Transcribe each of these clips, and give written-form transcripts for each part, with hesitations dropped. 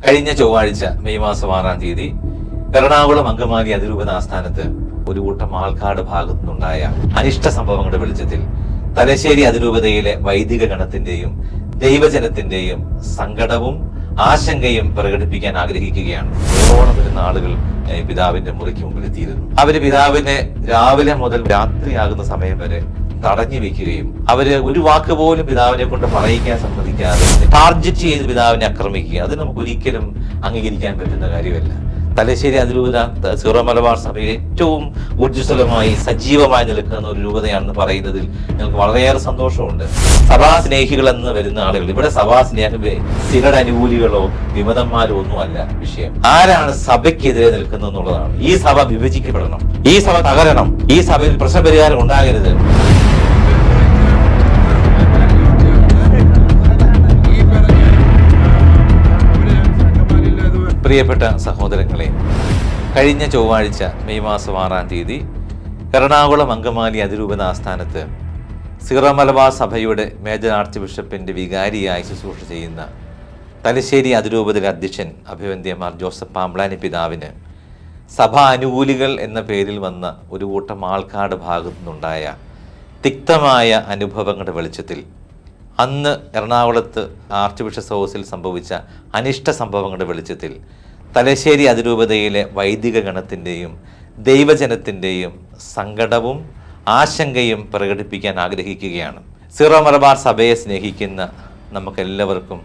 കഴിഞ്ഞ ചൊവ്വാഴ്ച മെയ് മാസം 6-ാം തീയതി എറണാകുളം അങ്കമാലി അതിരൂപത ആസ്ഥാനത്ത് ഒരു കൂട്ടം ആൾക്കാട് ഭാഗത്തു നിന്നുണ്ടായ അനിഷ്ട സംഭവങ്ങളുടെ വെളിച്ചത്തിൽ തലശ്ശേരി അതിരൂപതയിലെ വൈദിക ഗണത്തിന്റെയും ദൈവജനത്തിന്റെയും സങ്കടവും ആശങ്കയും പ്രകടിപ്പിക്കാൻ ആഗ്രഹിക്കുകയാണ്. ഓരോളം വരുന്ന ആളുകൾ പിതാവിന്റെ മുറിക്ക് മുമ്പിൽ എത്തിയിരുന്നു. അവര് പിതാവിനെ രാവിലെ മുതൽ രാത്രിയാകുന്ന സമയം വരെ തടഞ്ഞു വെക്കുകയും അവര് ഒരു വാക്ക് പോലും പിതാവിനെ കൊണ്ട് പറയിക്കാൻ സമ്മതിക്കാതെ ടാർഗറ്റ് ചെയ്ത് പിതാവിനെ ആക്രമിക്കുക, അത് നമുക്ക് ഒരിക്കലും അംഗീകരിക്കാൻ പറ്റുന്ന കാര്യമല്ല. തലശ്ശേരി അതിരൂപത സീറോ മലബാർ സഭയിൽ ഏറ്റവും ഊർജ്ജസ്വലമായി സജീവമായി നിൽക്കുന്ന ഒരു രൂപതയാണെന്ന് പറയുന്നതിൽ ഞങ്ങൾക്ക് വളരെയേറെ സന്തോഷമുണ്ട്. സഭാസ്നേഹികൾ എന്ന് വരുന്ന ആളുകൾ ഇവിടെ സ്ഥിരയുടെ അനുകൂലികളോ വിമതന്മാരോ ഒന്നുമല്ല വിഷയം. ആരാണ് സഭയ്ക്കെതിരെ നിൽക്കുന്നത് എന്നുള്ളതാണ്. ഈ സഭ വിഭജിക്കപ്പെടണം, ഈ സഭ തകരണം, ഈ സഭയിൽ പ്രശ്നപരിഹാരം ഉണ്ടാകരുത്. പ്രിയപ്പെട്ട സഹോദരങ്ങളെ, കഴിഞ്ഞ ചൊവ്വാഴ്ച മെയ് മാസം 6-ാം തീയതി എറണാകുളം അങ്കമാലി അതിരൂപത ആസ്ഥാനത്ത് സീറോ മലബാർ സഭയുടെ മേജർ ആർച്ച് ബിഷപ്പിന്റെ വികാരിയായി ശുശ്രൂഷ ചെയ്യുന്ന തലശ്ശേരി അതിരൂപതയിലെ അധ്യക്ഷൻ അഭിവന്ദ്യമാർ ജോസഫ് പാമ്പ്ളാനി പിതാവിന് സഭാ അനുകൂലികൾ എന്ന പേരിൽ വന്ന ഒരു കൂട്ടം ആൾക്കാട് ഭാഗത്തു നിന്നുണ്ടായ തിക്തമായ അനുഭവങ്ങളുടെ വെളിച്ചത്തിൽ അന്ന് എറണാകുളത്ത് ആർച്ച് ബിഷപ്പ് ഹൗസിൽ സംഭവിച്ച അനിഷ്ട സംഭവങ്ങളുടെ വെളിച്ചത്തിൽ തലശ്ശേരി അതിരൂപതയിലെ വൈദിക ഗണത്തിൻ്റെയും ദൈവജനത്തിൻ്റെയും സങ്കടവും ആശങ്കയും പ്രകടിപ്പിക്കാൻ ആഗ്രഹിക്കുകയാണ്. സീറോ മലബാർ സഭയെ സ്നേഹിക്കുന്ന നമുക്കെല്ലാവർക്കും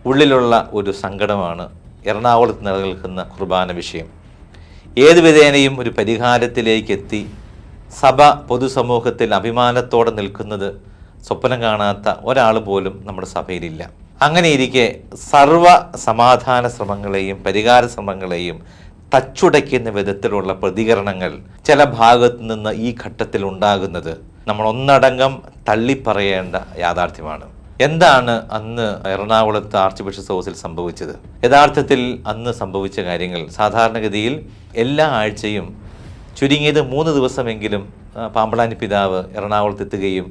ഉള്ളിലുള്ള ഒരു സങ്കടമാണ് എറണാകുളത്ത് നിലനിൽക്കുന്ന കുർബാന വിഷയം. ഏതു വിധേനയും ഒരു പരിഹാരത്തിലേക്ക് എത്തി സഭ പൊതുസമൂഹത്തിൽ അഭിമാനത്തോടെ നിൽക്കുന്നത് സ്വപ്നം കാണാത്ത ഒരാൾ പോലും നമ്മുടെ സഭയിലില്ല. അങ്ങനെയിരിക്കെ സർവ സമാധാന ശ്രമങ്ങളെയും പരിഹാര ശ്രമങ്ങളെയും തച്ചുടയ്ക്കുന്ന വിധത്തിലുള്ള പ്രതികരണങ്ങൾ ചില ഭാഗത്തു നിന്ന് ഈ ഘട്ടത്തിൽ ഉണ്ടാകുന്നത് നമ്മൾ ഒന്നടങ്കം തള്ളിപ്പറയേണ്ട യാഥാർത്ഥ്യമാണ്. എന്താണ് അന്ന് എറണാകുളത്ത് ആർച്ച് ബിഷപ്പ് ഹൗസിൽ സംഭവിച്ചത്? യഥാർത്ഥത്തിൽ അന്ന് സംഭവിച്ച കാര്യങ്ങൾ സാധാരണഗതിയിൽ എല്ലാ ആഴ്ചയും ചുരുങ്ങിയത് 3 ദിവസമെങ്കിലും പാമ്പ്ളാനി പിതാവ് എറണാകുളത്ത് എത്തുകയും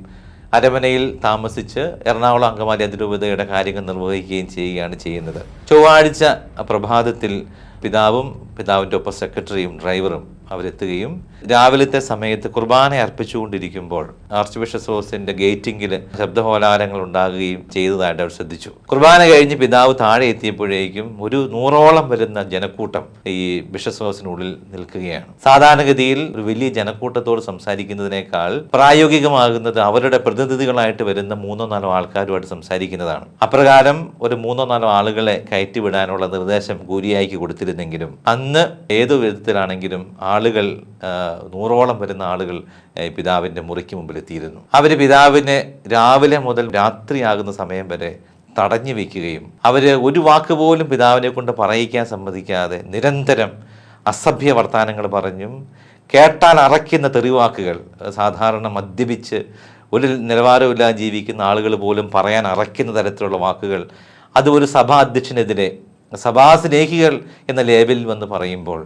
അരമനയിൽ താമസിച്ച് എറണാകുളം അങ്കമാലി അതിരൂപതയുടെ കാര്യങ്ങൾ നിർവഹിക്കുകയും ചെയ്യുകയാണ് ചെയ്യുന്നത്. ചൊവ്വാഴ്ച പ്രഭാതത്തിൽ പിതാവും പിതാവിൻ്റെ ഒപ്പം സെക്രട്ടറിയും ഡ്രൈവറും അവരെത്തുകയും രാവിലത്തെ സമയത്ത് കുർബാന അർപ്പിച്ചുകൊണ്ടിരിക്കുമ്പോൾ ആർച്ച് ബിഷപ്പ് ഹൗസിന്റെ ഗേറ്റിംഗിൽ ശബ്ദഹോലാരങ്ങൾ ഉണ്ടാകുകയും ചെയ്തതായിട്ട് അവർ ശ്രദ്ധിച്ചു. കുർബാന കഴിഞ്ഞ് പിതാവ് താഴെ എത്തിയപ്പോഴേക്കും ഒരു 100ഓളം വരുന്ന ജനക്കൂട്ടം ഈ ബിഷപ്പ് ഹൗസിനുള്ളിൽ നിൽക്കുകയാണ്. സാധാരണഗതിയിൽ ഒരു വലിയ ജനക്കൂട്ടത്തോട് സംസാരിക്കുന്നതിനേക്കാൾ പ്രായോഗികമാകുന്നത് അവരുടെ പ്രതിനിധികളായിട്ട് വരുന്ന 3-4 ആൾക്കാരുമായിട്ട് സംസാരിക്കുന്നതാണ്. അപ്രകാരം ഒരു 3-4 ആളുകളെ കയറ്റിവിടാനുള്ള നിർദ്ദേശം കൂരിയായിക്ക് കൊടുത്തിരുന്നെങ്കിലും അന്ന് ഏതു വിധത്തിലാണെങ്കിലും ആളുകൾ 100ഓളം വരുന്ന ആളുകൾ പിതാവിൻ്റെ മുറിക്ക് മുമ്പിൽ എത്തിയിരുന്നു. അവർ പിതാവിനെ രാവിലെ മുതൽ രാത്രിയാകുന്ന സമയം വരെ തടഞ്ഞു വയ്ക്കുകയും അവർ ഒരു വാക്ക് പോലും പിതാവിനെ കൊണ്ട് പറയിക്കാൻ സമ്മതിക്കാതെ നിരന്തരം അസഭ്യ വർത്തമാനങ്ങൾ പറഞ്ഞും കേട്ടാൽ അറയ്ക്കുന്ന തെറിവാക്കുകൾ, സാധാരണ മദ്യപിച്ച് ഒരു നിലവാരമില്ലാതെ ജീവിക്കുന്ന ആളുകൾ പോലും പറയാൻ അറയ്ക്കുന്ന തരത്തിലുള്ള വാക്കുകൾ, അത് ഒരു സഭാ അധ്യക്ഷനെതിരെ സഭാസ്നേഹികൾ എന്ന ലേബലിൽ വന്ന് പറയുമ്പോൾ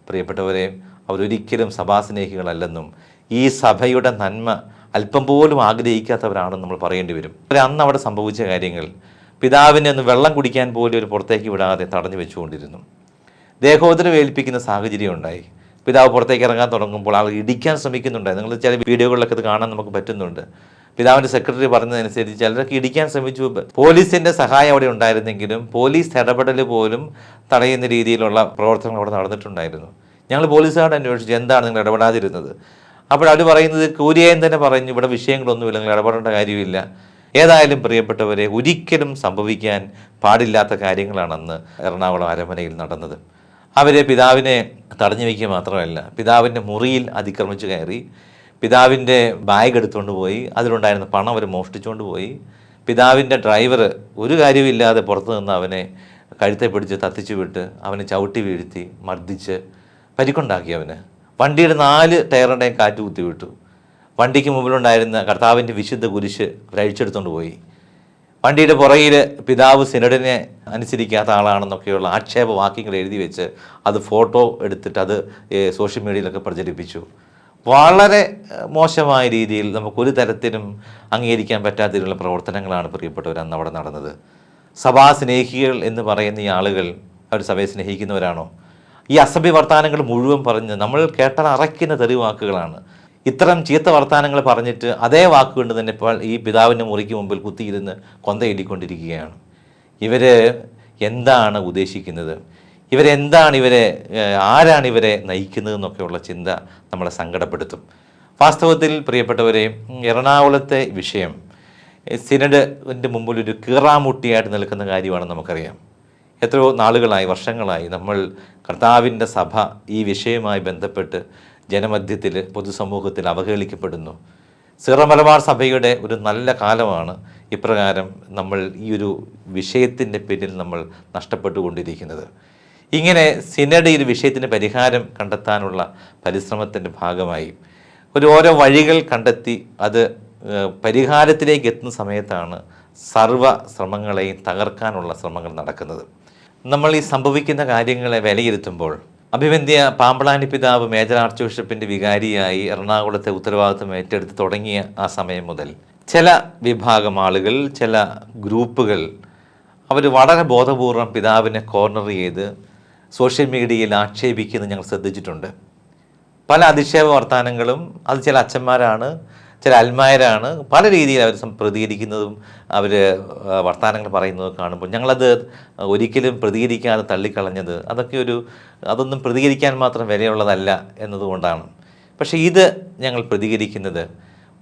പ്രിയപ്പെട്ടവരെ, അവരൊരിക്കലും സഭാസ്നേഹികളല്ലെന്നും ഈ സഭയുടെ നന്മ അല്പം പോലും ആഗ്രഹിക്കാത്തവരാണെന്ന് നമ്മൾ പറയേണ്ടി വരും. അന്ന് അവിടെ സംഭവിച്ച കാര്യങ്ങൾ പിതാവിനെ ഒന്ന് വെള്ളം കുടിക്കാൻ പോലും ഒരു പുറത്തേക്ക് വിടാതെ തടഞ്ഞു വെച്ചുകൊണ്ടിരുന്നു. ദേഹോദരം ഏൽപ്പിക്കുന്ന സാഹചര്യം ഉണ്ടായി. പിതാവ് പുറത്തേക്ക് ഇറങ്ങാൻ തുടങ്ങുമ്പോൾ ആൾ ഇടിക്കാൻ ശ്രമിക്കുന്നുണ്ടായി. നിങ്ങൾ ചില വീഡിയോകളിലൊക്കെ ഇത് കാണാൻ നമുക്ക് പറ്റുന്നുണ്ട്. പിതാവിൻ്റെ സെക്രട്ടറി പറഞ്ഞതനുസരിച്ച് ചിലരൊക്കെ ഇടിക്കാൻ ശ്രമിച്ചു. പോലീസിൻ്റെ സഹായം അവിടെ ഉണ്ടായിരുന്നെങ്കിലും പോലീസ് ഇടപെടൽ പോലും തടയുന്ന രീതിയിലുള്ള പ്രവർത്തനങ്ങൾ അവിടെ നടന്നിട്ടുണ്ടായിരുന്നു. ഞങ്ങൾ പോലീസുകാരോട് അന്വേഷിച്ചു എന്താണ് നിങ്ങൾ ഇടപെടാതിരുന്നത്. അപ്പോൾ അവർ പറയുന്നത് കൂരിയൻ തന്നെ പറഞ്ഞു ഇവിടെ വിഷയങ്ങളൊന്നുമില്ല, നിങ്ങൾ ഇടപെടേണ്ട കാര്യമില്ല. ഏതായാലും പ്രിയപ്പെട്ടവരെ, ഒരിക്കലും സംഭവിക്കാൻ പാടില്ലാത്ത കാര്യങ്ങളാണ് അന്ന് എറണാകുളം അരമനയിൽ നടന്നത്. അവരെ പിതാവിനെ തടഞ്ഞു വയ്ക്കുക മാത്രമല്ല, പിതാവിൻ്റെ മുറിയിൽ അതിക്രമിച്ച് കയറി പിതാവിൻ്റെ ബാഗ് എടുത്തുകൊണ്ട് പോയി. അതിലുണ്ടായിരുന്ന പണം അവർ മോഷ്ടിച്ചുകൊണ്ട് പോയി. പിതാവിൻ്റെ ഡ്രൈവർ ഒരു കാര്യമില്ലാതെ പുറത്തു നിന്ന് അവനെ കഴുത്തെ പിടിച്ച് തത്തിച്ചു വിട്ട് അവനെ ചവിട്ടി വീഴ്ത്തി മർദ്ദിച്ച് പരിക്കുണ്ടാക്കി. അവന് വണ്ടിയുടെ 4 ടയറിൻ്റെയും കാറ്റ് കുത്തിവിട്ടു. വണ്ടിക്ക് മുമ്പിലുണ്ടായിരുന്ന കർത്താവിൻ്റെ വിശുദ്ധ കുരിശ് അവരഴിച്ചെടുത്തുകൊണ്ട് പോയി. വണ്ടിയുടെ പുറകിൽ പിതാവ് സിനഡിനെ അനുസരിക്കാത്ത ആളാണെന്നൊക്കെയുള്ള ആക്ഷേപവാക്യങ്ങൾ എഴുതി വെച്ച് അത് ഫോട്ടോ എടുത്തിട്ട് അത് സോഷ്യൽ മീഡിയയിലൊക്കെ പ്രചരിപ്പിച്ചു. വളരെ മോശമായ രീതിയിൽ നമുക്കൊരു തരത്തിലും അംഗീകരിക്കാൻ പറ്റാത്തതിലുള്ള പ്രവർത്തനങ്ങളാണ് പ്രിയപ്പെട്ടവർ അന്ന് അവിടെ നടന്നത്. സഭാസ്നേഹികൾ എന്ന് പറയുന്ന ഈ ആളുകൾ അവർ സഭയെ സ്നേഹിക്കുന്നവരാണോ? ഈ അസഭ്യ വർത്തമാനങ്ങൾ മുഴുവൻ പറഞ്ഞ് നമ്മൾ കേട്ടാൽ അറയ്ക്കുന്ന തെറിവാക്കുകളാണ്. ഇത്തരം ചീത്ത വർത്തമാനങ്ങൾ പറഞ്ഞിട്ട് അതേ വാക്കുകൊണ്ട് തന്നെ ഇപ്പോൾ ഈ പിതാവിൻ്റെ മുറിക്ക് മുമ്പിൽ കുത്തിയിരുന്ന് കൊന്തയിടിക്കൊണ്ടിരിക്കുകയാണ്. ഇവർ എന്താണ് ഉദ്ദേശിക്കുന്നത്? ആരാണ് ഇവരെ നയിക്കുന്നതെന്നൊക്കെയുള്ള ചിന്ത നമ്മളെ സങ്കടപ്പെടുത്തും. വാസ്തവത്തിൽ പ്രിയപ്പെട്ടവരെ, എറണാകുളത്തെ വിഷയം സിനഡിൻ്റെ മുമ്പിൽ ഒരു കീറാമുട്ടിയായിട്ട് നിൽക്കുന്ന കാര്യമാണെന്ന് നമുക്കറിയാം. എത്രയോ നാളുകളായി, വർഷങ്ങളായി നമ്മൾ കർത്താവിൻ്റെ സഭ ഈ വിഷയവുമായി ബന്ധപ്പെട്ട് ജനമധ്യത്തിൽ, പൊതുസമൂഹത്തിൽ അവഹേളിക്കപ്പെടുന്നു. സീറോ മലബാർ സഭയുടെ ഒരു നല്ല കാലമാണ് ഇപ്രകാരം നമ്മൾ ഈ ഒരു വിഷയത്തിൻ്റെ പേരിൽ നമ്മൾ നഷ്ടപ്പെട്ടുകൊണ്ടിരിക്കുന്നത്. ഇങ്ങനെ സിനഡ് ഈ വിഷയത്തിന് പരിഹാരം കണ്ടെത്താനുള്ള പരിശ്രമത്തിൻ്റെ ഭാഗമായി ഓരോ വഴികൾ കണ്ടെത്തി അത് പരിഹാരത്തിലേക്ക് എത്തുന്ന സമയത്താണ് സർവ്വ ശ്രമങ്ങളെയും തകർക്കാനുള്ള ശ്രമങ്ങൾ നടക്കുന്നത്. നമ്മൾ ഈ സംഭവിക്കുന്ന കാര്യങ്ങളെ വിലയിരുത്തുമ്പോൾ അഭിവന്ദ്യ പാമ്പളാനി പിതാവ് മേജർ ആർച്ച് ബിഷപ്പിൻ്റെ വികാരിയായി എറണാകുളത്തെ ഉത്തരവാദിത്വം ഏറ്റെടുത്ത് തുടങ്ങിയ ആ സമയം മുതൽ ചില വിഭാഗം ആളുകൾ, ചില ഗ്രൂപ്പുകൾ അവർ വളരെ ബോധപൂർവം പിതാവിനെ കോർണർ ചെയ്ത് സോഷ്യൽ മീഡിയയിൽ ആക്ഷേപിക്കുന്നത് ഞങ്ങൾ ശ്രദ്ധിച്ചിട്ടുണ്ട്. പല അധിക്ഷേപ വർത്തമാനങ്ങളും അത് ചില അച്ഛന്മാരാണ്, ചില അൽമായരാണ് പല രീതിയിൽ അവർ പ്രതികരിക്കുന്നതും അവർ വർത്തമാനങ്ങൾ പറയുന്നതും കാണുമ്പോൾ ഞങ്ങളത് ഒരിക്കലും പ്രതികരിക്കാതെ തള്ളിക്കളഞ്ഞത് അതൊന്നും പ്രതികരിക്കാൻ മാത്രം വിലയുള്ളതല്ല എന്നതുകൊണ്ടാണ്. പക്ഷേ ഇത് ഞങ്ങൾ പ്രതികരിക്കുന്നത്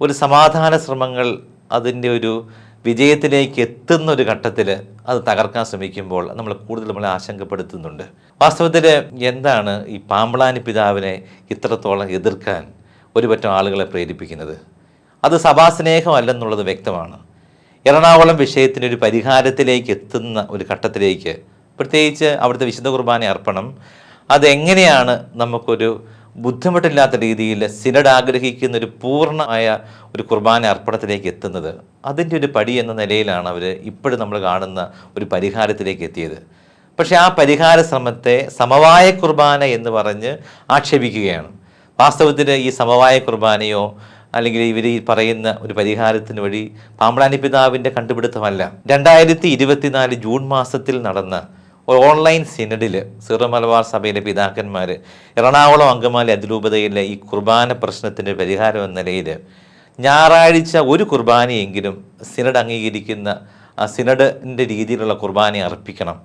ഒരു സമാധാന ശ്രമങ്ങൾ അതിൻ്റെ ഒരു വിജയത്തിലേക്ക് എത്തുന്ന ഒരു ഘട്ടത്തിൽ അത് തകർക്കാൻ ശ്രമിക്കുമ്പോൾ നമ്മളെ ആശങ്കപ്പെടുത്തുന്നുണ്ട്. വാസ്തവത്തിൽ എന്താണ് ഈ പാമ്പളാനി പിതാവിനെ ഇത്രത്തോളം എതിർക്കാൻ ഒരുപറ്റം ആളുകളെ പ്രേരിപ്പിക്കുന്നത്? അത് സഭാസ്നേഹമല്ലെന്നുള്ളത് വ്യക്തമാണ്. എറണാകുളം വിഷയത്തിനൊരു പരിഹാരത്തിലേക്ക് എത്തുന്ന ഒരു ഘട്ടത്തിലേക്ക്, പ്രത്യേകിച്ച് അവിടുത്തെ വിശുദ്ധ കുർബാന അർപ്പണം അതെങ്ങനെയാണ് നമുക്കൊരു ബുദ്ധിമുട്ടില്ലാത്ത രീതിയിൽ സിനഡ് ആഗ്രഹിക്കുന്ന ഒരു പൂർണ്ണമായ ഒരു കുർബാന അർപ്പണത്തിലേക്ക് എത്തുന്നത്, അതിൻ്റെ ഒരു പടി എന്ന നിലയിലാണ് അവർ ഇപ്പോഴും നമ്മൾ കാണുന്ന ഒരു പരിഹാരത്തിലേക്ക് എത്തിയത്. പക്ഷേ ആ പരിഹാര ശ്രമത്തെ സമവായ കുർബാന എന്ന് പറഞ്ഞ് ആക്ഷേപിക്കുകയാണ്. വാസ്തവത്തിൽ ഈ സമവായ കുർബാനയോ അല്ലെങ്കിൽ ഇവർ ഈ പറയുന്ന ഒരു പരിഹാരത്തിന് വഴി പാമ്പളാനി പിതാവിൻ്റെ കണ്ടുപിടുത്തമല്ല. 2024 ജൂൺ മാസത്തിൽ നടന്ന ഓൺലൈൻ സിനഡിൽ സീറോ മലബാർ സഭയിലെ പിതാക്കന്മാർ എറണാകുളം അങ്കമാലി അതിരൂപതയിലെ ഈ കുർബാന പ്രശ്നത്തിൻ്റെ പരിഹാരം എന്ന നിലയിൽ ഞായറാഴ്ച ഒരു കുർബാനയെങ്കിലും സിനഡ് അംഗീകരിക്കുന്ന ആ സിനഡിൻ്റെ രീതിയിലുള്ള കുർബാന അർപ്പിക്കണം,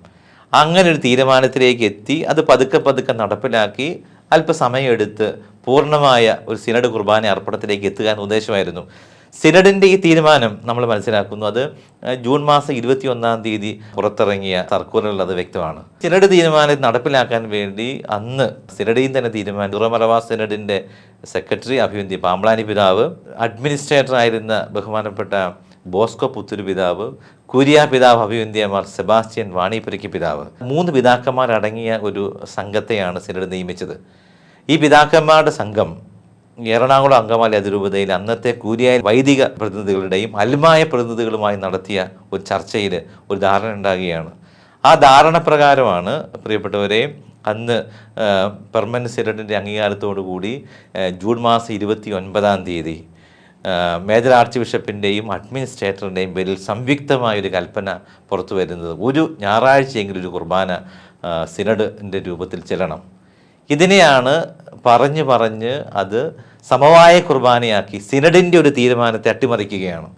അങ്ങനെ ഒരു തീരുമാനത്തിലേക്ക് എത്തി അത് പതുക്കെ നടപ്പിലാക്കി അല്പസമയമെടുത്ത് പൂർണ്ണമായ ഒരു സിനഡ് കുർബാന അർപ്പണത്തിലേക്ക് എത്തുക ഉദ്ദേശമായിരുന്നു. സിനഡിൻ്റെ ഈ തീരുമാനം നമ്മൾ മനസ്സിലാക്കുന്നു, അത് ജൂൺ മാസം 21-ാം തീയതി പുറത്തിറങ്ങിയ സർക്കുലറിൽ അത് വ്യക്തമാണ്. സിനഡ് തീരുമാനം നടപ്പിലാക്കാൻ വേണ്ടി അന്ന് സിനഡിൽ തന്നെ തീരുമാനം സീറോ മലബാർ സിനഡിൻ്റെ സെക്രട്ടറി അഭിവന്ദ്യ പാമ്പളാനി പിതാവ്, അഡ്മിനിസ്ട്രേറ്റർ ആയിരുന്ന ബഹുമാനപ്പെട്ട ബോസ്കോ പുത്തൂര് പിതാവ്, കുര്യ പിതാവ് അഭിവന്ദ്യമാർ സെബാസ്റ്റ്യൻ വാണിപ്പുരയ്ക്ക് പിതാവ്, 3 പിതാക്കന്മാരടങ്ങിയ ഒരു സംഘത്തെയാണ് സിനഡ് നിയമിച്ചത്. ഈ പിതാക്കന്മാരുടെ സംഘം എറണാകുളം അങ്കമാലി അതിരൂപതയിൽ അന്നത്തെ കൂരിയ വൈദിക പ്രതിനിധികളുടെയും അൽമായ പ്രതിനിധികളുമായി നടത്തിയ ഒരു ചർച്ചയിൽ ഒരു ധാരണ ഉണ്ടാകുകയാണ്. ആ ധാരണ പ്രകാരമാണ് പ്രിയപ്പെട്ടവരെ അന്ന് പെർമനന്റ് സിനഡിൻ്റെ അംഗീകാരത്തോടു കൂടി ജൂൺ മാസം 29-ാം തീയതി മേജർ ആർച്ച് ബിഷപ്പിൻ്റെയും അഡ്മിനിസ്ട്രേറ്ററിൻ്റെയും പേരിൽ സംയുക്തമായൊരു കൽപ്പന പുറത്തു വരുന്നത്, ഒരു ഞായറാഴ്ചയെങ്കിലും ഒരു കുർബാന സിനഡിൻ്റെ രൂപത്തിൽ ചെല്ലണം. ഇതിനെയാണ് പറഞ്ഞ് അത് സമവായ കുർബാനയാക്കി സിനഡിൻ്റെ ഒരു തീരുമാനത്തെ അട്ടിമറിക്കുകയാണ്.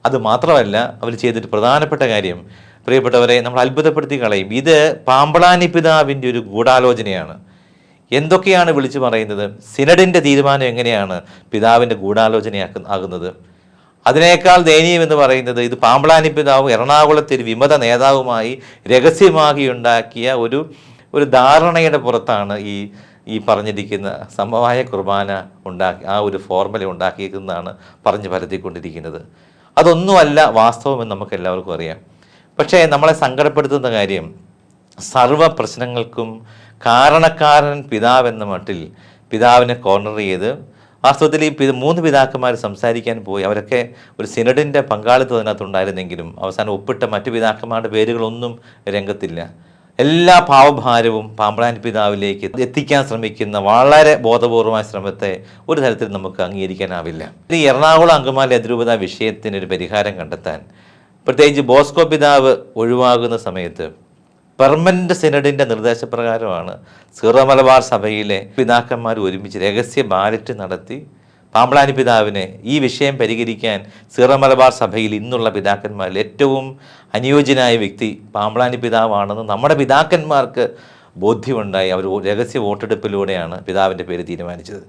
അത് മാത്രമല്ല അവർ ചെയ്തിട്ട് പ്രധാനപ്പെട്ട കാര്യം, പ്രിയപ്പെട്ടവരെ, നമ്മൾ അത്ഭുതപ്പെടുത്തി കളയും. ഇത് പാമ്പളാനി പിതാവിൻ്റെ ഒരു ഗൂഢാലോചനയാണ്. എന്തൊക്കെയാണ് വിളിച്ചു പറയുന്നത്? സിനഡിൻ്റെ തീരുമാനം എങ്ങനെയാണ് പിതാവിൻ്റെ ഗൂഢാലോചനയാകുന്നത്? അതിനേക്കാൾ ദയനീയമെന്ന് പറയുന്നത് ഇത് പാമ്പളാനി പിതാവ് എറണാകുളത്തെ ഒരു വിമത നേതാവുമായി രഹസ്യമാക്കി ഉണ്ടാക്കിയ ഒരു ധാരണയുടെ പുറത്താണ് ഈ പറഞ്ഞിരിക്കുന്ന സമവായ കുർബാന ആ ഒരു ഫോർമുല ഉണ്ടാക്കിയിരിക്കുന്നതാണ് പറഞ്ഞ് പരത്തിക്കൊണ്ടിരിക്കുന്നത്. അതൊന്നുമല്ല വാസ്തവമെന്ന് നമുക്ക് എല്ലാവർക്കും അറിയാം. പക്ഷേ നമ്മളെ സങ്കടപ്പെടുത്തുന്ന കാര്യം, സർവ്വ പ്രശ്നങ്ങൾക്കും കാരണക്കാരൻ പിതാവെന്ന മട്ടിൽ പിതാവിനെ കോർണർ ചെയ്ത് വാസ്തവത്തിൽ ഈ 3 പിതാക്കന്മാർ സംസാരിക്കാൻ പോയി. അവരൊക്കെ ഒരു സിനഡിൻ്റെ പങ്കാളിത്തം അതിനകത്തുണ്ടായിരുന്നെങ്കിലും അവസാനം ഒപ്പിട്ട മറ്റു പിതാക്കന്മാരുടെ പേരുകളൊന്നും രംഗത്തില്ല. എല്ലാ ഭാവഭാരവും പാമ്പളാനി പിതാവിലേക്ക് എത്തിക്കാൻ ശ്രമിക്കുന്ന വളരെ ബോധപൂർവമായ ശ്രമത്തെ ഒരു തരത്തിൽ നമുക്ക് അംഗീകരിക്കാനാവില്ല. ഈ എറണാകുളം അങ്കമാലി അതിരൂപത വിഷയത്തിനൊരു പരിഹാരം കണ്ടെത്താൻ, പ്രത്യേകിച്ച് ബോസ്കോ പിതാവ് ഒഴിവാകുന്ന സമയത്ത് പെർമനന്റ് സിനഡിൻ്റെ നിർദ്ദേശപ്രകാരമാണ് സീറോ മലബാർ സഭയിലെ പിതാക്കന്മാർ ഒരുമിച്ച് രഹസ്യ ബാലറ്റ് നടത്തി പാമ്പ്ളാനി പിതാവിനെ ഈ വിഷയം പരിഹരിക്കാൻ സീറോ മലബാർ സഭയിൽ ഇന്നുള്ള പിതാക്കന്മാരിൽ ഏറ്റവും അനുയോജ്യനായ വ്യക്തി പാമ്പ്ളാനി പിതാവാണെന്ന് നമ്മുടെ പിതാക്കന്മാർക്ക് ബോധ്യമുണ്ടായി. അവർ രഹസ്യ വോട്ടെടുപ്പിലൂടെയാണ് പിതാവിൻ്റെ പേര് തീരുമാനിച്ചത്.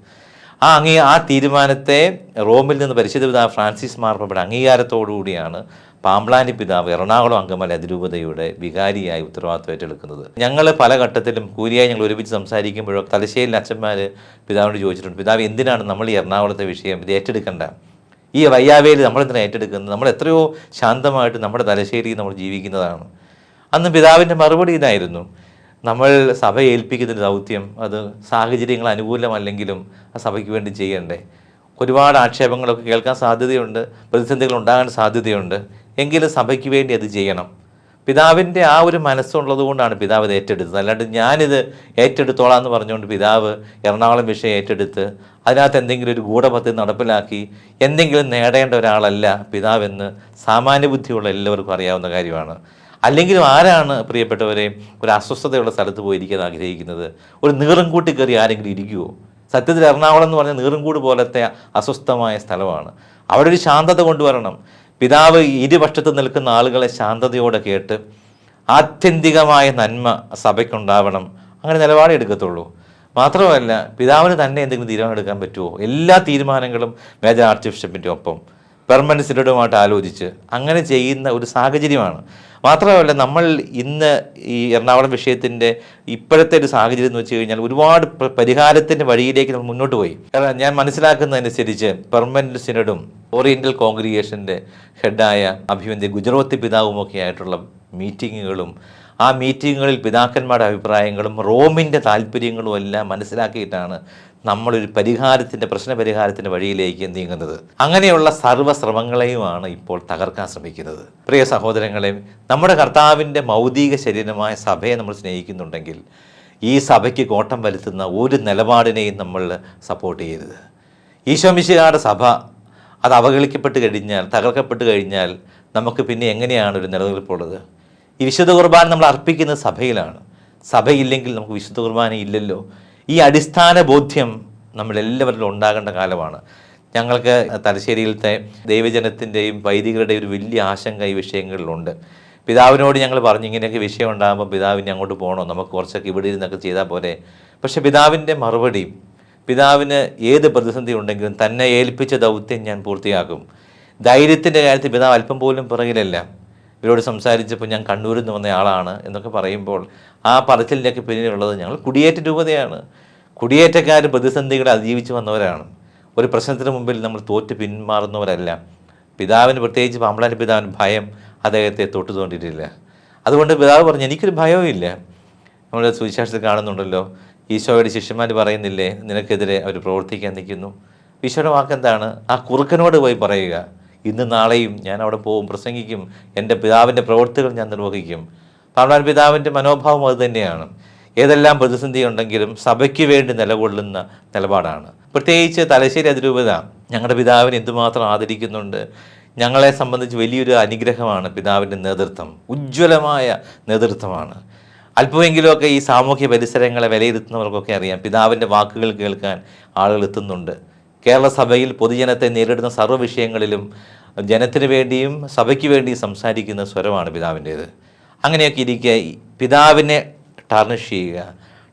ആ തീരുമാനത്തെ റോമിൽ നിന്ന് പരിശുദ്ധ പിതാവ് ഫ്രാൻസിസ് മാർപ്പാപ്പയുടെ അംഗീകാരത്തോടുകൂടിയാണ് പാമ്പ്ളാനി പിതാവ് എറണാകുളം അങ്കമാലി അതിരൂപതയുടെ വികാരിയായി ഉത്തരവാദിത്വം ഏറ്റെടുക്കുന്നത്. ഞങ്ങൾ പല ഘട്ടത്തിലും കൂരിയായി ഞങ്ങൾ ഒരുമിച്ച് സംസാരിക്കുമ്പോഴോ തലശ്ശേരിയിലെ അച്ഛന്മാർ പിതാവിനോട് ചോദിച്ചിട്ടുണ്ട്, പിതാവ് എന്തിനാണ് നമ്മൾ ഈ എറണാകുളത്തെ വിഷയം ഇത് ഏറ്റെടുക്കേണ്ട, ഈ വയ്യാവേലി നമ്മളെന്തിനാണ് ഏറ്റെടുക്കുന്നത്, നമ്മൾ എത്രയോ ശാന്തമായിട്ട് നമ്മുടെ തലശ്ശേരിയിൽ നമ്മൾ ജീവിക്കുന്നതാണ്. അന്ന് പിതാവിൻ്റെ മറുപടി ഇതായിരുന്നു, നമ്മൾ സഭ ഏൽപ്പിക്കുന്നൊരു ദൗത്യം അത് സാഹചര്യങ്ങൾ അനുകൂലമല്ലെങ്കിലും ആ സഭയ്ക്ക് വേണ്ടി ചെയ്യണ്ടേ. ഒരുപാട് ആക്ഷേപങ്ങളൊക്കെ കേൾക്കാൻ സാധ്യതയുണ്ട്, പ്രതിസന്ധികൾ ഉണ്ടാകാൻ സാധ്യതയുണ്ട്, എങ്കിലും സഭയ്ക്ക് വേണ്ടി അത് ചെയ്യണം. പിതാവിൻ്റെ ആ ഒരു മനസ്സുള്ളത് കൊണ്ടാണ് പിതാവ് ഇത് ഏറ്റെടുത്തത്. അല്ലാണ്ട് ഞാനിത് ഏറ്റെടുത്തോളാം എന്ന് പറഞ്ഞുകൊണ്ട് പിതാവ് എറണാകുളം വിഷയം ഏറ്റെടുത്ത് അതിനകത്ത് എന്തെങ്കിലും ഒരു ഗൂഢപദ്ധതി നടപ്പിലാക്കി എന്തെങ്കിലും നേടേണ്ട ഒരാളല്ല പിതാവെന്ന് സാമാന്യ ബുദ്ധിയുള്ള എല്ലാവർക്കും അറിയാവുന്ന കാര്യമാണ്. അല്ലെങ്കിലും ആരാണ് പ്രിയപ്പെട്ടവരെ ഒരു അസ്വസ്ഥതയുള്ള സ്ഥലത്ത് പോയിരിക്കാൻ ആഗ്രഹിക്കുന്നത്? ഒരു നീറും കൂട്ടി കയറി ആരെങ്കിലും ഇരിക്കുമോ? സത്യത്തിൽ എറണാകുളം എന്ന് പറഞ്ഞാൽ നീറുംകൂട് പോലത്തെ അസ്വസ്ഥമായ സ്ഥലമാണ്. അവിടെ ഒരു ശാന്തത കൊണ്ടുവരണം. പിതാവ് ഇരുപക്ഷത്ത് നിൽക്കുന്ന ആളുകളെ ശാന്തതയോടെ കേട്ട് ആത്യന്തികമായ നന്മ സഭയ്ക്കുണ്ടാവണം, അങ്ങനെ നിലപാടേ എടുക്കത്തുള്ളൂ. മാത്രമല്ല പിതാവിന് തന്നെ എന്തെങ്കിലും തീരുമാനം എടുക്കാൻ പറ്റുമോ? എല്ലാ തീരുമാനങ്ങളും മേജർ ആർച്ച് ബിഷപ്പിൻ്റെ ഒപ്പം പെർമനന്റ് സിനഡുമായിട്ട് ആലോചിച്ച് അങ്ങനെ ചെയ്യുന്ന ഒരു സാഹചര്യമാണ്. മാത്രമല്ല നമ്മൾ ഇന്ന് ഈ എറണാകുളം വിഷയത്തിൻ്റെ ഇപ്പോഴത്തെ ഒരു സാഹചര്യം എന്ന് വെച്ച് കഴിഞ്ഞാൽ ഒരുപാട് പരിഹാരത്തിൻ്റെ വഴിയിലേക്ക് നമ്മൾ മുന്നോട്ട് പോയി. കാരണം ഞാൻ മനസ്സിലാക്കുന്നതനുസരിച്ച് പെർമനന്റ് സിനഡും ഓറിയൻ്റൽ കോൺഗ്രിഗേഷൻ്റെ ഹെഡായ അഭിവന്ദ്യ ഗുജറാത്തി പിതാവുമൊക്കെ ആയിട്ടുള്ള മീറ്റിങ്ങുകളും ആ മീറ്റിങ്ങുകളിൽ പിതാക്കന്മാരുടെ അഭിപ്രായങ്ങളും റോമിൻ്റെ താല്പര്യങ്ങളും എല്ലാം മനസ്സിലാക്കിയിട്ടാണ് നമ്മളൊരു പ്രശ്നപരിഹാരത്തിൻ്റെ വഴിയിലേക്ക് നീങ്ങുന്നത്. അങ്ങനെയുള്ള സർവ്വശ്രമങ്ങളെയുമാണ് ഇപ്പോൾ തകർക്കാൻ ശ്രമിക്കുന്നത്. പ്രിയ സഹോദരങ്ങളെ, നമ്മുടെ കർത്താവിൻ്റെ മൗതിക ശരീരമായ സഭയെ നമ്മൾ സ്നേഹിക്കുന്നുണ്ടെങ്കിൽ ഈ സഭയ്ക്ക് കോട്ടം വരുത്തുന്ന ഒരു നിലപാടിനെയും നമ്മൾ സപ്പോർട്ട് ചെയ്യരുത്. ഈശോ മിശിഹായുടെ സഭ അത് അവഗണിക്കപ്പെട്ട് കഴിഞ്ഞാൽ, തകർക്കപ്പെട്ട് കഴിഞ്ഞാൽ നമുക്ക് പിന്നെ എങ്ങനെയാണ് ഒരു നിലനിൽപ്പുള്ളത്? ഈ വിശുദ്ധ കുർബാന നമ്മൾ അർപ്പിക്കുന്നത് സഭയിലാണ്. സഭയില്ലെങ്കിൽ നമുക്ക് വിശുദ്ധ കുർബാന ഇല്ലല്ലോ. ഈ അടിസ്ഥാന ബോധ്യം നമ്മളെല്ലാവരിലും ഉണ്ടാകേണ്ട കാലമാണ്. ഞങ്ങൾക്ക് തലശ്ശേരിയിലത്തെ ദൈവജനത്തിൻ്റെയും വൈദികരുടെയും ഒരു വലിയ ആശങ്ക ഈ വിഷയങ്ങളിലുണ്ട്. പിതാവിനോട് ഞങ്ങൾ പറഞ്ഞു ഇങ്ങനെയൊക്കെ വിഷയം ഉണ്ടാകുമ്പോൾ പിതാവിന് അങ്ങോട്ട് പോകണോ, നമുക്ക് കുറച്ചൊക്കെ ഇവിടെ ഇരുന്നൊക്കെ ചെയ്താൽ പോരെ. പക്ഷേ പിതാവിൻ്റെ മറുപടി, പിതാവിന് ഏത് പ്രതിസന്ധി ഉണ്ടെങ്കിലും തന്നെ ഏൽപ്പിച്ച ദൗത്യം ഞാൻ പൂർത്തിയാക്കും. ധൈര്യത്തിൻ്റെ കാര്യത്തിൽ പിതാവ് അല്പം പോലും പിറകിലല്ല. ഇവരോട് സംസാരിച്ചപ്പോൾ ഞാൻ കണ്ണൂരിൽ നിന്ന് വന്ന ആളാണ് എന്നൊക്കെ പറയുമ്പോൾ ആ പറച്ചിലിൻ്റെയൊക്കെ പിന്നിലുള്ളത് ഞങ്ങൾ കുടിയേറ്റ രൂപതയാണ്. കുടിയേറ്റക്കാർ പ്രതിസന്ധികളെ അതിജീവിച്ച് വന്നവരാണ്. ഒരു പ്രശ്നത്തിന് മുമ്പിൽ നമ്മൾ തോറ്റ് പിന്മാറുന്നവരല്ല. പിതാവിന്, പ്രത്യേകിച്ച് പാമ്പ്ളാനി പിതാവിന് ഭയം അദ്ദേഹത്തെ തൊട്ടുതോണ്ടിട്ടില്ല. അതുകൊണ്ട് പിതാവ് പറഞ്ഞു എനിക്കൊരു ഭയവും ഇല്ല. നമ്മുടെ സുവിശേഷത്തിൽ കാണുന്നുണ്ടല്ലോ, ഈശോയുടെ ശിഷ്യന്മാർ പറയുന്നില്ലേ നിനക്കെതിരെ അവർ പ്രവർത്തിക്കാൻ നിൽക്കുന്നു. ഈശോയുടെ വാക്കെന്താണ്? ആ കുറുക്കനോട് പോയി പറയുക, ഇന്ന് നാളെയും ഞാൻ അവിടെ പോകും, പ്രസംഗിക്കും, എൻ്റെ പിതാവിൻ്റെ പ്രവൃത്തികൾ ഞാൻ നിർവഹിക്കും. പാമ്പ്ളാനി പിതാവിൻ്റെ മനോഭാവം അത് തന്നെയാണ്. ഏതെല്ലാം പ്രതിസന്ധി ഉണ്ടെങ്കിലും സഭയ്ക്ക് വേണ്ടി നിലകൊള്ളുന്ന നിലപാടാണ്. പ്രത്യേകിച്ച് തലശ്ശേരി അതിരൂപത ഞങ്ങളുടെ പിതാവിനെ എന്തുമാത്രം ആദരിക്കുന്നുണ്ട്. ഞങ്ങളെ സംബന്ധിച്ച് വലിയൊരു അനുഗ്രഹമാണ് പിതാവിൻ്റെ നേതൃത്വം. ഉജ്ജ്വലമായ നേതൃത്വമാണ്. അല്പമെങ്കിലുമൊക്കെ ഈ സാമൂഹ്യ പരിസരങ്ങളെ വിലയിരുത്തുന്നവർക്കൊക്കെ അറിയാം, പിതാവിൻ്റെ വാക്കുകൾ കേൾക്കാൻ ആളുകൾ എത്തുന്നുണ്ട്. കേരള സഭയിൽ പൊതുജനത്തെ നേരിടുന്ന സർവ്വ വിഷയങ്ങളിലും ജനത്തിന് വേണ്ടിയും സഭയ്ക്ക് വേണ്ടിയും സംസാരിക്കുന്ന സ്വരമാണ് പിതാവിൻ്റേത്. അങ്ങനെയൊക്കെ ഇരിക്കുക പിതാവിനെ ടാർണിഷ് ചെയ്യുക,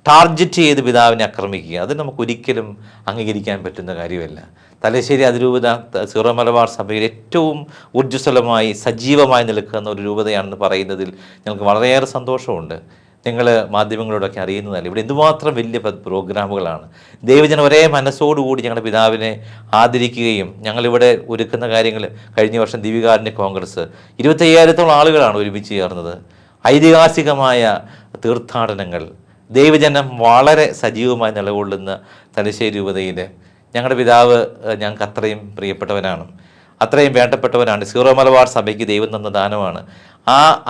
ടാർജറ്റ് ചെയ്ത് പിതാവിനെ ആക്രമിക്കുക, അത് നമുക്കൊരിക്കലും അംഗീകരിക്കാൻ പറ്റുന്ന കാര്യമല്ല. തലശ്ശേരി അതിരൂപത സീറോ മലബാർ സഭയിൽ ഏറ്റവും ഊർജ്ജസ്വലമായി സജീവമായി നിൽക്കുന്ന ഒരു രൂപതയാണെന്ന് പറയുന്നതിൽ ഞങ്ങൾക്ക് വളരെയേറെ സന്തോഷമുണ്ട്. നിങ്ങൾ മാധ്യമങ്ങളോടൊക്കെ അറിയുന്നതല്ല ഇവിടെ എന്തുമാത്രം വലിയ പ്രോഗ്രാമുകളാണ്. ദൈവജനം ഒരേ മനസ്സോടുകൂടി ഞങ്ങളുടെ പിതാവിനെ ആദരിക്കുകയും ഞങ്ങളിവിടെ ഒരുക്കുന്ന കാര്യങ്ങൾ, കഴിഞ്ഞ വർഷം ദിവികാരുണ്യ കോൺഗ്രസ് 25,000-ഓളം ആളുകളാണ് ഒരുമിച്ച് ചേർന്നത്. ഐതിഹാസികമായ തീർത്ഥാടനങ്ങൾ, ദൈവജനം വളരെ സജീവമായി നിലകൊള്ളുന്ന തലശ്ശേരി രൂപതയിൽ ഞങ്ങളുടെ പിതാവ് ഞങ്ങൾക്ക് അത്രയും പ്രിയപ്പെട്ടവനാണ്, അത്രയും വേണ്ടപ്പെട്ടവനാണ്. സീറോ മലബാർ സഭയ്ക്ക് ദൈവം തന്ന ദാനമാണ്.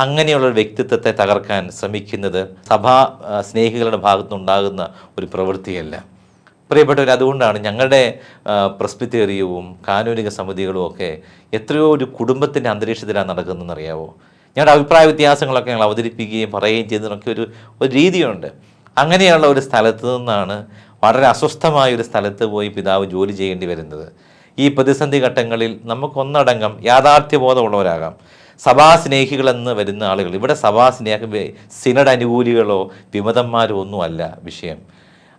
അങ്ങനെയുള്ളൊരു വ്യക്തിത്വത്തെ തകർക്കാൻ ശ്രമിക്കുന്നത് സഭാ സ്നേഹികളുടെ ഭാഗത്തുനിന്നുണ്ടാകുന്ന ഒരു പ്രവൃത്തിയല്ല. പ്രിയപ്പെട്ടവർ, അതുകൊണ്ടാണ് ഞങ്ങളുടെ പ്രസ്ബിറ്റേറിയവും കാനോനിക സമിതികളും ഒക്കെ എത്രയോ ഒരു കുടുംബത്തിൻ്റെ അന്തരീക്ഷത്തിലാണ് നടക്കുന്നതെന്ന് അറിയാവോ. ഞങ്ങളുടെ അഭിപ്രായ വ്യത്യാസങ്ങളൊക്കെ ഞങ്ങൾ അവതരിപ്പിക്കുകയും പറയുകയും ചെയ്യുന്നതിനൊക്കെ ഒരു രീതിയുണ്ട്. അങ്ങനെയുള്ള ഒരു സ്ഥലത്ത് നിന്നാണ് വളരെ അസ്വസ്ഥമായ ഒരു സ്ഥലത്ത് പോയി പിതാവ് ജോലി ചെയ്യേണ്ടി വരുന്നത്. ഈ പ്രതിസന്ധി ഘട്ടങ്ങളിൽ നമുക്കൊന്നടങ്കം യാഥാർത്ഥ്യബോധമുള്ളവരാകാം. സഭാസ്നേഹികളെന്ന് വരുന്ന ആളുകൾ, ഇവിടെ സിനഡ് അനുകൂലികളോ വിമതന്മാരോ ഒന്നുമല്ല വിഷയം.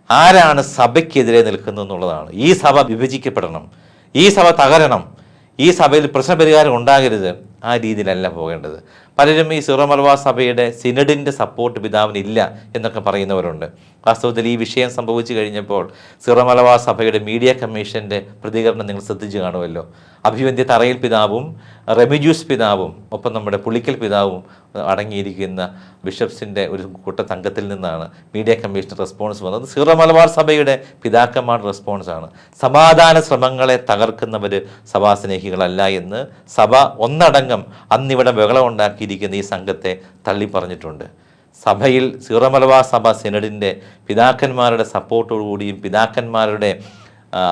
ആരാണ് സഭയ്ക്കെതിരെ നിൽക്കുന്നത് എന്നുള്ളതാണ്. ഈ സഭ വിഭജിക്കപ്പെടണം, ഈ സഭ തകരണം, ഈ സഭയിൽ പ്രശ്നപരിഹാരം ഉണ്ടാകരുത്, ആ രീതിയിലല്ല പോകേണ്ടത്. പലരും ഈ സീറോ മലബാർ സഭയുടെ സിനഡിൻ്റെ സപ്പോർട്ട് പിതാവിനില്ല എന്നൊക്കെ പറയുന്നവരുണ്ട്. വാസ്തവത്തിൽ ഈ വിഷയം സംഭവിച്ചു കഴിഞ്ഞപ്പോൾ സീറോ മലബാർ സഭയുടെ മീഡിയ കമ്മീഷൻ്റെ പ്രതികരണം നിങ്ങൾ ശ്രദ്ധിച്ചു കാണുമല്ലോ. അഭിവന്ദ്യ തറയിൽ പിതാവും റെമിജൂസ് പിതാവും ഒപ്പം നമ്മുടെ പുളിക്കൽ പിതാവും അടങ്ങിയിരിക്കുന്ന ബിഷപ്സിൻ്റെ ഒരു കൂട്ടസംഘത്തിൽ നിന്നാണ് മീഡിയ കമ്മീഷൻ റെസ്പോൺസ് വന്നത്. സീറോ മലബാർ സഭയുടെ പിതാക്കന്മാരുടെ റെസ്പോൺസാണ്. സമാധാന ശ്രമങ്ങളെ തകർക്കുന്നവർ സഭാസ്നേഹികളല്ല എന്ന് സഭ ഒന്നടങ്കം അന്നിവിടെ ബഹളമുണ്ടാക്കിയിരിക്കുന്ന ഈ സംഘത്തെ തള്ളി പറഞ്ഞിട്ടുണ്ട്. സഭയിൽ സീറോ മലബാർ സഭ സിനഡിൻ്റെ പിതാക്കന്മാരുടെ സപ്പോർട്ടോടുകൂടിയും പിതാക്കന്മാരുടെ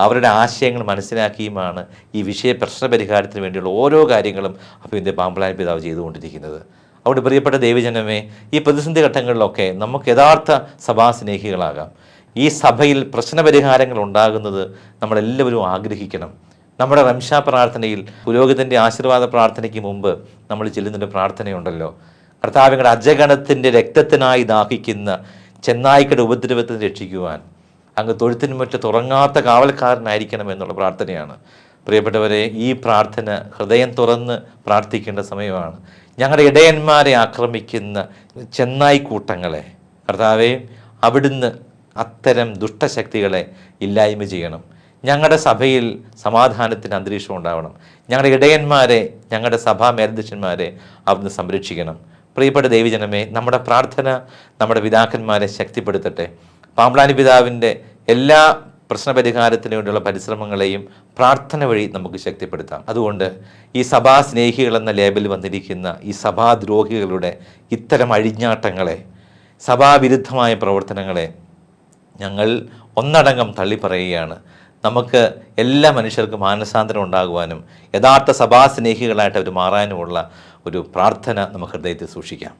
അവരുടെ ആശയങ്ങൾ മനസ്സിലാക്കിയുമാണ് ഈ വിഷയ പ്രശ്നപരിഹാരത്തിന് വേണ്ടിയുള്ള ഓരോ കാര്യങ്ങളും അഭിവന്ദ്യ പാമ്പളാനി പിതാവ് ചെയ്തുകൊണ്ടിരിക്കുന്നത്. അവിടെ പ്രിയപ്പെട്ട ദൈവജനമേ, ഈ പ്രതിസന്ധി ഘട്ടങ്ങളിലൊക്കെ നമുക്ക് യഥാർത്ഥ സഭാസ്നേഹികളാകാം. ഈ സഭയിൽ പ്രശ്നപരിഹാരങ്ങൾ ഉണ്ടാകുന്നത് നമ്മളെല്ലാവരും ആഗ്രഹിക്കണം. നമ്മുടെ റംഷാ പ്രാർത്ഥനയിൽ പുരോഹിതൻ്റെ ആശീർവാദ പ്രാർത്ഥനയ്ക്ക് മുമ്പ് നമ്മൾ ചെല്ലുന്നൊരു പ്രാർത്ഥനയുണ്ടല്ലോ. കർത്താവിങ്ങളുടെ അജഗണത്തിൻ്റെ രക്തത്തിനായി ദാഹിക്കുന്ന ചെന്നായ്ക്കളുടെ ഉപദ്രവത്തിൽ രക്ഷിക്കുവാൻ അങ്ങ് തൊഴുത്തിന് മുറ്റത്ത് തുറങ്ങാത്ത കാവൽക്കാരനായിരിക്കണം എന്നുള്ള പ്രാർത്ഥനയാണ്. പ്രിയപ്പെട്ടവരെ, ഈ പ്രാർത്ഥന ഹൃദയം തുറന്ന് പ്രാർത്ഥിക്കേണ്ട സമയമാണ്. ഞങ്ങളുടെ ഇടയന്മാരെ ആക്രമിക്കുന്ന ചെന്നായ്ക്കൂട്ടങ്ങളെ കർത്താവെ, അവിടുന്ന് അത്തരം ദുഷ്ടശക്തികളെ ഇല്ലായ്മ ചെയ്യണം. ഞങ്ങളുടെ സഭയിൽ സമാധാനത്തിന് അന്തരീക്ഷം ഉണ്ടാവണം. ഞങ്ങളുടെ ഇടയന്മാരെ, ഞങ്ങളുടെ സഭാ മേലധ്യക്ഷന്മാരെ അവിടുന്ന് സംരക്ഷിക്കണം. പ്രിയപ്പെട്ട ദൈവജനമേ, നമ്മുടെ പ്രാർത്ഥന നമ്മുടെ പിതാക്കന്മാരെ ശക്തിപ്പെടുത്തട്ടെ. പാമ്പളാനി പിതാവിൻ്റെ എല്ലാ പ്രശ്നപരിഹാരത്തിന് വേണ്ടിയുള്ള പരിശ്രമങ്ങളെയും പ്രാർത്ഥന വഴി നമുക്ക് ശക്തിപ്പെടുത്താം. അതുകൊണ്ട് ഈ സഭാസ്നേഹികളെന്ന ലേബൽ വന്നിരിക്കുന്ന ഈ സഭാദ്രോഹികളുടെ ഇത്തരം അഴിഞ്ഞാട്ടങ്ങളെ, സഭാവിരുദ്ധമായ പ്രവർത്തനങ്ങളെ ഞങ്ങൾ ഒന്നടങ്കം തള്ളിപ്പറയുകയാണ്. നമുക്ക് എല്ലാ മനുഷ്യർക്കും മാനസാന്തരം ഉണ്ടാകുവാനും യഥാർത്ഥ സഭാസ്നേഹികളായിട്ട് അവർ മാറാനുമുള്ള ഒരു പ്രാർത്ഥന നമുക്ക് ഹൃദയത്തിൽ സൂക്ഷിക്കാം.